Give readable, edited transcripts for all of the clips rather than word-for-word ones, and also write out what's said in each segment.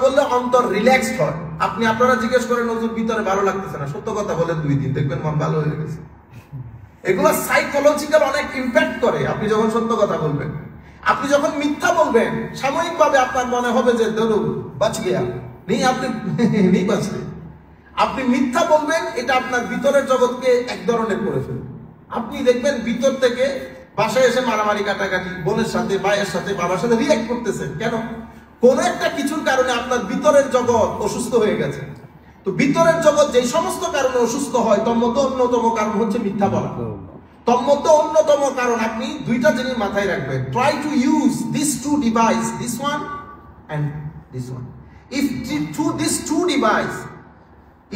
বললে অন্তর রিল্যাক্সড হয়। আপনি আপনারা জিজ্ঞেস করেন হুজুর ভিতরে ভালো লাগতেছে না, সত্য কথা বলেন 2 দিন দেখবেন মন ভালো হয়ে গেছে। এগুলো সাইকোলজিক্যাল অনেক ইমপ্যাক্ট করে। আপনি যখন সত্য কথা বলবেন, আপনি যখন মিথ্যা বলবেন সাময়িকভাবে আপনার মনে হবে যে ধরুন বাঁচ গিয়া নেই, আপনি নেই বাঁচবে। আপনি মিথ্যা বলবেন, এটা আপনার ভিতরের জগৎকে এক ধরনের করে ফেলবে। আপনি দেখবেন ভিতর থেকে বাসায় এসে মারামারি কাটাকাটি বোনের সাথে, ভাইয়ের সাথে, বাবার সাথে রিঅ্যাক্ট করতেছেন কেন? কোন একটা কিছুর কারণে আপনার ভিতরের জগৎ অসুস্থ হয়ে গেছে। তো ভিতরের জগৎ যেই সমস্ত কারণে অসুস্থ হয় তার মধ্যে অন্যতম কারণ হচ্ছে মিথ্যা বলা। তার মধ্যে অন্যতম কারণ আপনি 2টা জিনিস মাথায় রাখবেন। Try to use this 2 device, this one and this one. If these two device,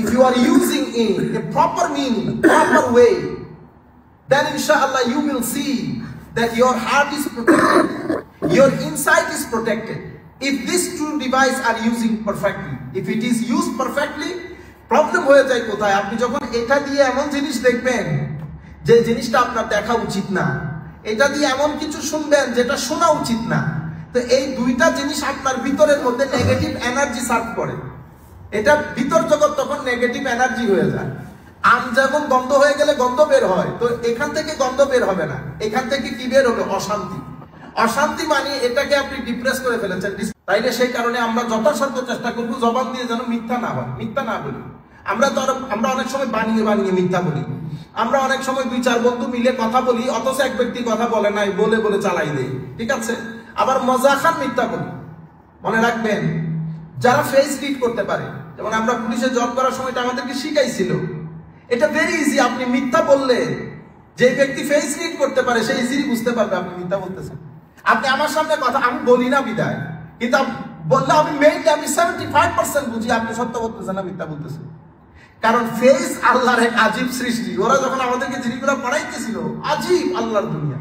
if you are using in a proper meaning, proper way, then inshallah you will see that your heart is protected, your inside is protected. If these 2 device are using perfectly, if it is used perfectly, problem হয়ে যায় কোথায়? আপনি যখন এটা দিয়ে এমন জিনিস দেখবেন যে জিনিসটা আপনার দেখা উচিত না, এটা দিয়ে এমন কিছু শুনবেন যেটা শোনা উচিত না, তো এই 2টা জিনিস আপনার ভিতরের মধ্যে নেগেটিভ এনার্জি সার্ভ করে। এটা ভিতর জগৎ তখন নেগেটিভ এনার্জি হয়ে যায়। আম যেমন গন্ধ হয়ে গেলে গন্ধ বের হয়, তো এখান থেকে গন্ধ বের হবে না, এখান থেকে কি বের হবে? অশান্তি। অশান্তি মানে এটাকে আপনি ডিপ্রেস করে ফেলেছেন। তাইলে সেই কারণে আমরা যথাসাধ্য চেষ্টা করবো জবান দিয়ে যেন মিথ্যা না হয়, মিথ্যা না বলি। আমরা অনেক সময় বানিয়ে বানিয়ে মিথ্যা বলি। আমরা অনেক সময় 2-4 বন্ধু মিলে কথা বলি, অথচ এক ব্যক্তি কথা বলে নাই, বলে বলে চালাই দেই, ঠিক আছে? আবার মজা খান মিথ্যা বলি। মনে রাখবেন, যারা ফেস রিড করতে পারে, যেমন আমরা পুলিশে জব করার সময়টা আমাদেরকে শিখাইছিল, এটা ভেরি ইজি। আপনি মিথ্যা বললে যে ব্যক্তি ফেস রিড করতে পারে সে ইজিলি বুঝতে পারবে আপনি মিথ্যা বলতেছেন। আপনি আমার সামনে কথা, আমি বলি না বিদায়, কিন্তু বললে আমি মেইনলি আমি 75% বুঝি আপনি সত্য বলতেছেন না মিথ্যা বলতেছেন। কারণ ফেস আল্লাহর এক আজীব সৃষ্টি। ওরা যখন আমাদেরকে জিনিসগুলো পড়াইতেছিল, আজীব আল্লাহর দুনিয়া।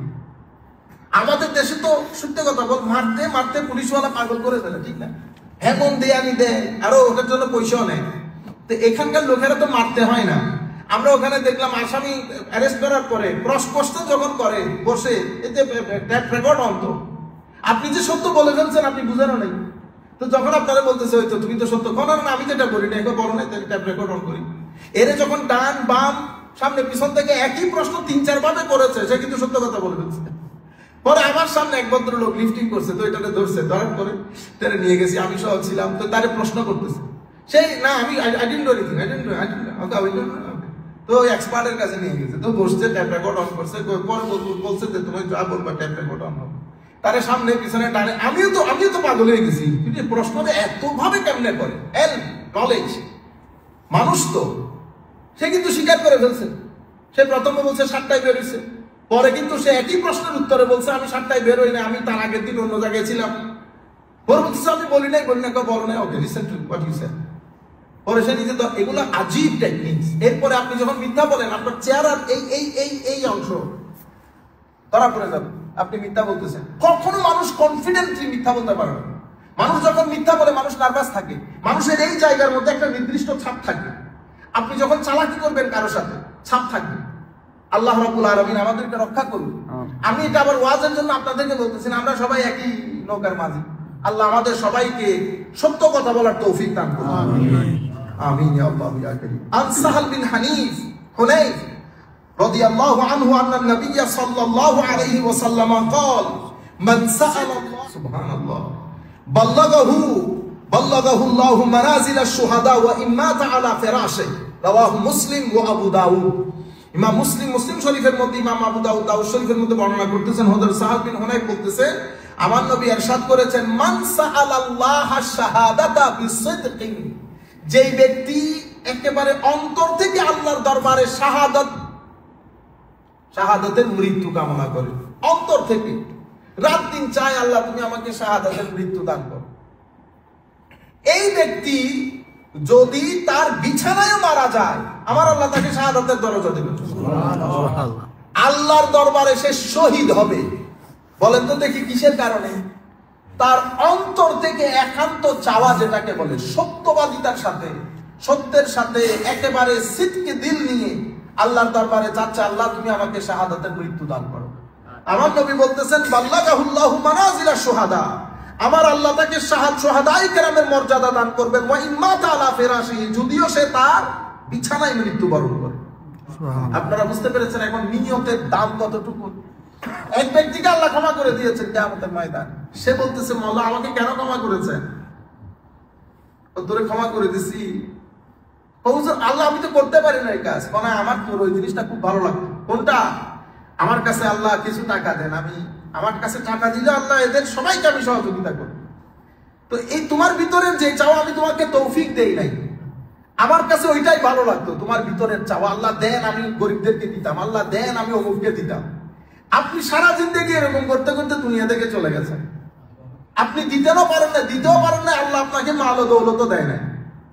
আমাদের দেশে তো সত্য কথা বল, মারতে মারতে পুলিশওয়ালা পাগল করে ফেলে, ঠিক না? হেমন দেয়ানি দেয়, আরো ওটার জন্য পয়সাও নেয়। তো এখানকার লোকেরা তো মারতে হয় না। আমরা ওখানে দেখলাম আসামি অ্যারেস্ট করার পরে প্রশ্ন যখন করে বসে, এতে ট্যাপ রেকর্ড অন, তো আপনি যে সত্য বলে ফেলছেন আপনি বুঝেনও নাই। তো যখন আপনারা বলতেছে হয়তো তুমি তো সত্য কোন না, আমি তো এটা বলি না, এখন বলো না, ট্যাপ রেকর্ড অন করি। এর যখন ডান বাম সামনে পিছন থেকে একই প্রশ্ন 3-4 ভাবে করেছে, সে কিন্তু সত্য কথা বলে ফেলছে। পরে আমার সামনে এক ভদ্রলোক লিফটিং করছে, তো এটাকে ধরছে, ধরার পরে তারা নিয়ে গেছি, আমি সহ ছিলাম। তো তারে প্রশ্ন করতেছে, সেই না আমি আই ডিডন্ট ডু এনিথিং, তো এক্সপার্টের কাছে নিয়ে গেছে, তো বসছে, ট্যাপ রেকর্ড অন করছে। পরে বলছে যে তুমি যা বলবা ট্যাপ রেকর্ড অন হবে। তারে সামনে পিছনে ডানে, আমিও তো পাগল হয়ে গেছি। প্রশ্নটা এত ভাবে কেমনে করে? নলেজ মানুষ তো, সে কিন্তু স্বীকার করে ফেলছে। সে প্রথমে বলছে 7টায় বেরোচ্ছে, পরে কিন্তু সে একই প্রশ্নের উত্তরে বলছে আমি 7টায় বের হই না, আমি তার আগের দিন অন্য জায়গায় ছিলাম। পরে বলছে আমি বলি নাই, বলো নাই, okay listen to what you said. পরে সে নিজে, এগুলো আজীব টেকনিক্স। এরপরে আপনি যখন মিথ্যা বলেন, আপনার চেহারার এই অংশ ধরা পড়ে যাবে আপনি মিথ্যা বলতেছেন। কখনো মানুষ কনফিডেন্টলি মিথ্যা বলতে পারে না। মানুষ যখন মিথ্যা বলে মানুষ নার্ভাস থাকে, মানুষের এই জায়গার মধ্যে একটা নির্দিষ্ট ছাপ থাকে। আপনি যখন চালাকি করবেন কারোর সাথে, ছাপ থাকবে। আল্লাহ রাব্বুল আলামিন আমাদেরকে রক্ষা করুন। আমি এটা আবার ওয়াজের জন্য আপনাদেরকে বলতেছি না, আমরা সবাই একই নৌকার মাঝি। আল্লাহ আমাদের সবাইকে সত্য কথা বলার তৌফিক দান করুন। আমিন আমিন ইয়া আল্লাহ ইয়া কারীম। আন সাহাল বিন হানিফ হুনাইফ রাদিয়াল্লাহু আনহু আন্না নবী সাল্লাল্লাহু আলাইহি ওয়াসাল্লাম قال من سأل الله سبحان الله بلغه الله منازل الشهداء وإن مات على فراشه رواه مسلم وابو داউদ। ইমাম মুসলিম শরীফের মধ্যে, ইমাম আবু দাউদ শরীফের মধ্যে বর্ণনা করতেছেন, হযরত সাহাব বিন হুনাইফ বলতেছেন আমার নবী ইরশাদ করেছেন মান সাআলাল্লাহ শাহাদাতা বিসিদকিন, যেই ব্যক্তি একেবারে অন্তর থেকে আল্লাহর দরবারে শাহাদাতের মৃত্যু কামনা করে, অন্তর থেকে রাত দিন চায় আল্লাহ তুমি আমাকে শাহাদাতের মৃত্যু দান করো, এই ব্যক্তি যদি তার বিছানায় মারা যায় আমার আল্লাহ তাকে শাহাদাতের দরজা দেবেন। সুবহানাল্লাহ। আল্লাহর দরবারে সে শহীদ হবে। বলেন তো দেখি কিসের কারণে? তার অন্তর থেকে একান্ত চাওয়া, যেটাকে বলে সত্যবাদিতার সাথে, সত্যের সাথে একেবারে সিদকে দিল নিয়ে আল্লাহর দরবারে চাচ্ছে আল্লাহ তুমি আমাকে শাহাদাতের মৃত্যু দান করো। আমার নবী বলতেছেন বাল্লাগাহুল্লাহু মানাজিলা শুহাদা, আমার আল্লাহ তাকে শাহাদায়ে কেরামের মর্যাদা দান করবেন। ওয়া ইম্মাতা আলা ফিরাশি, যদিও সে তার বিছানায় মৃত্যুবরণ করে। আপনারা বুঝতে পেরেছেন এখন নিয়তের দাম কতটুকু। এক ব্যক্তিকে আল্লাহ ক্ষমা করে দিয়েছেন কিয়ামতের ময়দানে, সে বলতেছে মাওলা আমাকে কেন ক্ষমা করেছেন? তোরে ক্ষমা করে দিছি। আল্লাহ আমি তো করতে পারি না এই কাজ, মানে আমার তোর ওই জিনিসটা খুব ভালো লাগতো। কোনটা? আমার কাছে আল্লাহ কিছু টাকা দেন, আমি আমার কাছে টাকা দিলে আল্লাহ এদের সবাইকে আমি সহযোগিতা করি। তো এই তোমার ভিতরের যে চাওয়া আমি তোমাকে তৌফিক দেই নাই, আমার কাছে ওইটাই ভালো লাগতো। তোমার ভিতরের চাওয়া আল্লাহ দেন আমি গরিবদেরকে দিতাম, আল্লাহ দেন আমি অমুককে দিতাম। আপনি সারা জিন্দেগি এরকম করতে করতে দুনিয়া থেকে চলে গেছেন। আপনি দিতেও পারেন না, আল্লাহ আপনাকে মাল দৌলত দেয় না,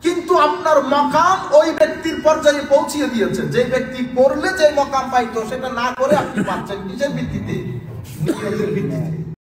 কিন্তু আপনার মকাম ওই ব্যক্তির পর্যায়ে পৌঁছিয়ে দিয়েছে। যে ব্যক্তি করলে যে মকাম পাইতো সেটা না করে আপনি পাচ্ছেন কিসের ভিত্তিতে? নিয়তের ভিত্তিতে।